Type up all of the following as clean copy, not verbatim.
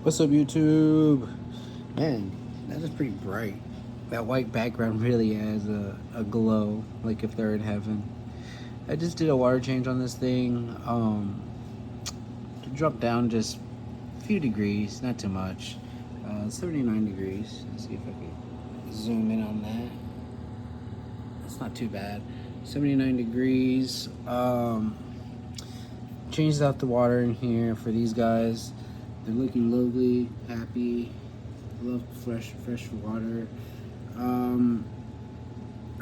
What's up, YouTube? Man, that is pretty bright. That white background really adds a glow, like if they're in heaven. I just did a water change on this thing. To drop down just a few degrees, not too much. 79 degrees. Let's see if I can zoom in on that. That's not too bad. 79 degrees. Changed out the water in here for these guys. They're looking lovely, happy. Love fresh water. Um,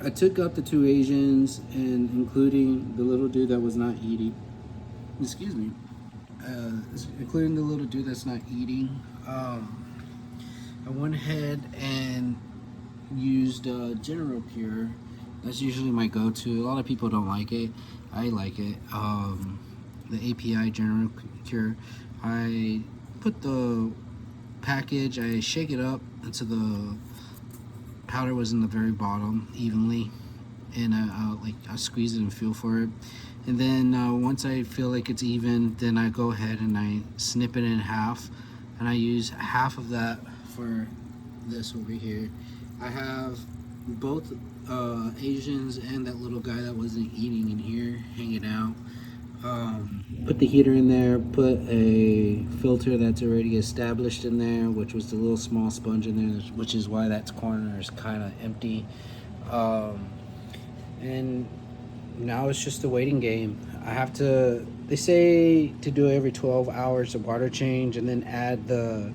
I took out the two Asians and including the little dude that was not eating. Excuse me. Including the little dude that's not eating. I went ahead and used General Pure. That's usually my go-to. A lot of people don't like it. I like it. The API General Cure. I put the package, I shake it up until the powder was in the very bottom evenly, and I squeeze it and feel for it. And then once I feel like it's even, then I go ahead and I snip it in half, and I use half of that for this over here. I have both Asians and that little guy that wasn't eating in here hanging out. Put the heater in there, put a filter that's already established in there, which was the little small sponge in there, which is why that corner is kind of empty. And now it's just a waiting game. They say to do every 12 hours of water change and then add the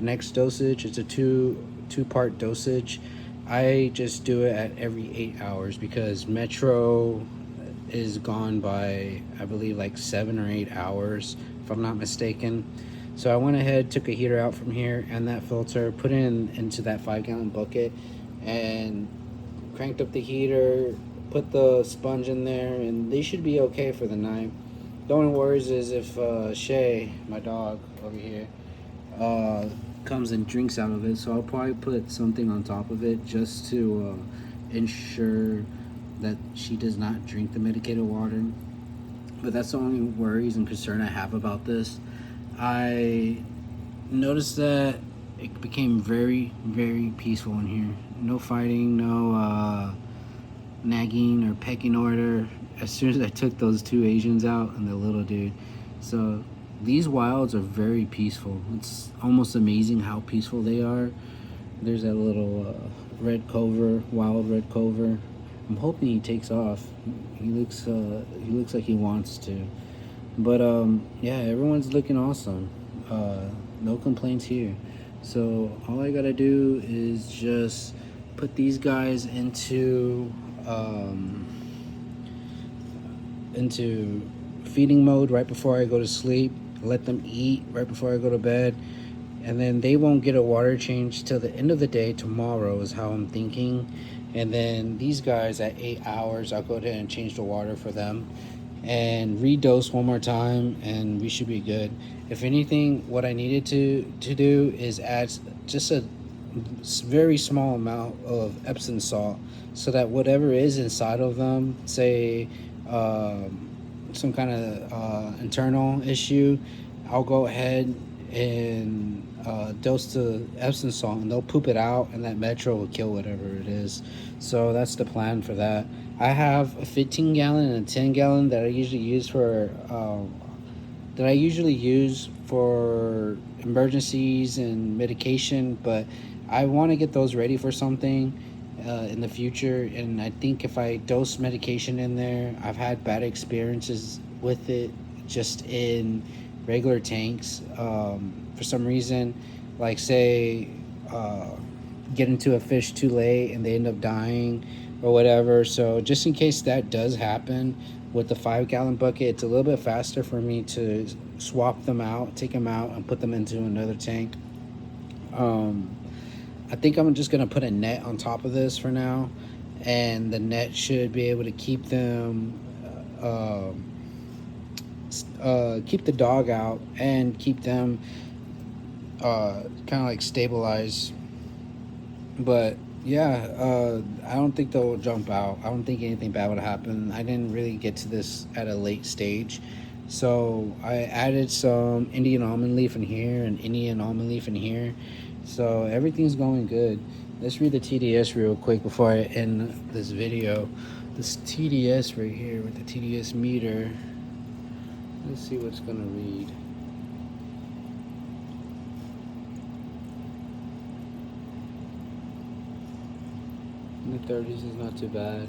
next dosage. It's a two-part dosage. I just do it at every 8 hours because Metro is gone by, I believe, like 7 or 8 hours, if I'm not mistaken. So I went ahead, took a heater out from here and that filter, put it into that 5-gallon bucket, and cranked up the heater, put the sponge in there, and they should be okay for the night. The only worries is if Shay, my dog over here, comes and drinks out of it. So I'll probably put something on top of it just to ensure that she does not drink the medicated water. But that's the only worries and concern I have about this. I noticed that it became very, very peaceful in here. No fighting, no nagging or pecking order as soon as I took those two Asians out and the little dude. So these wilds are very peaceful. It's almost amazing how peaceful they are. There's that little red cover, wild red cover. I'm hoping he takes off. He looks like he wants to. But yeah, everyone's looking awesome. No complaints here. So all I gotta do is just put these guys into feeding mode right before I go to sleep. Let them eat right before I go to bed, and then they won't get a water change till the end of the day tomorrow is how I'm thinking. And then these guys at 8 hours, I'll go ahead and change the water for them and redose one more time, and we should be good. If anything, what I needed to do is add just a very small amount of Epsom salt so that whatever is inside of them, say some kind of internal issue, I'll go ahead and dose the Epsom salt, and they'll poop it out, and that Metro will kill whatever it is. So that's the plan for that. I have a 15-gallon and a 10-gallon that I usually use for emergencies and medication, but I want to get those ready for something in the future. And I think if I dose medication in there, I've had bad experiences with it just in regular tanks. For some reason, like say get into a fish too late and they end up dying or whatever. So just in case that does happen with the 5-gallon bucket, it's a little bit faster for me to swap them out, take them out, and put them into another tank. I think I'm just gonna put a net on top of this for now, and the net should be able to keep them keep the dog out and keep them kind of like stabilized. But yeah, I don't think they'll jump out. I don't think anything bad would happen. I didn't really get to this at a late stage. So I added some Indian almond leaf in here and Indian almond leaf in here. So everything's going good. Let's read the TDS real quick before I end this video. This TDS right here with the TDS meter. Let's see what's gonna read. In the 30s is not too bad.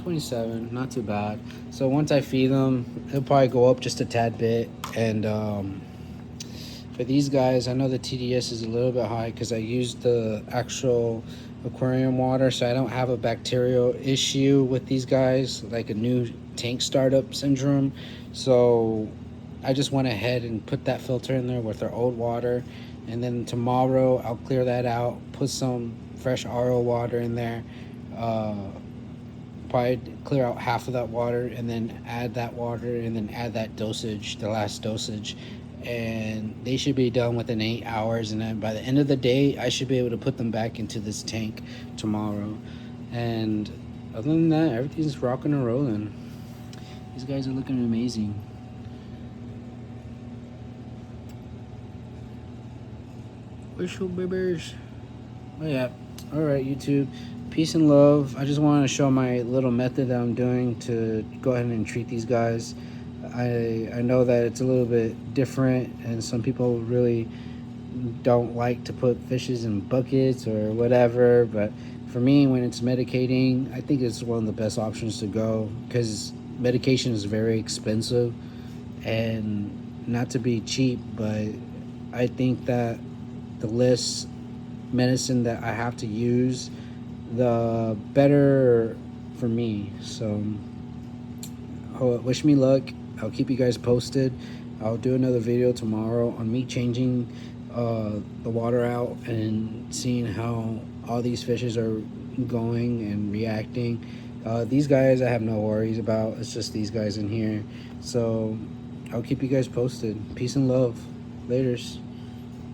27, not too bad. So once I feed them, it'll probably go up just a tad bit. And for these guys, I know the TDS is a little bit high because I used the actual aquarium water, so I don't have a bacterial issue with these guys, like a new tank startup syndrome. So I just went ahead and put that filter in there with our old water, and then tomorrow I'll clear that out, put some fresh RO water in there, probably clear out half of that water, and then add that water, and then add that dosage, the last dosage, and they should be done within 8 hours. And then by the end of the day, I should be able to put them back into this tank tomorrow. And other than that, everything's rocking and rolling. These guys are looking amazing. Wishful babies. Oh yeah. All right, YouTube. Peace and love. I just wanted to show my little method that I'm doing to go ahead and treat these guys. I know that it's a little bit different, and some people really don't like to put fishes in buckets or whatever, but for me, when it's medicating, I think it's one of the best options to go, because medication is very expensive, and not to be cheap, but I think that the less medicine that I have to use, the better for me. So wish me luck. I'll keep you guys posted. I'll do another video tomorrow on me changing the water out and seeing how all these fishes are going and reacting. These guys I have no worries about. It's just these guys in here. So I'll keep you guys posted. Peace and love. Laters.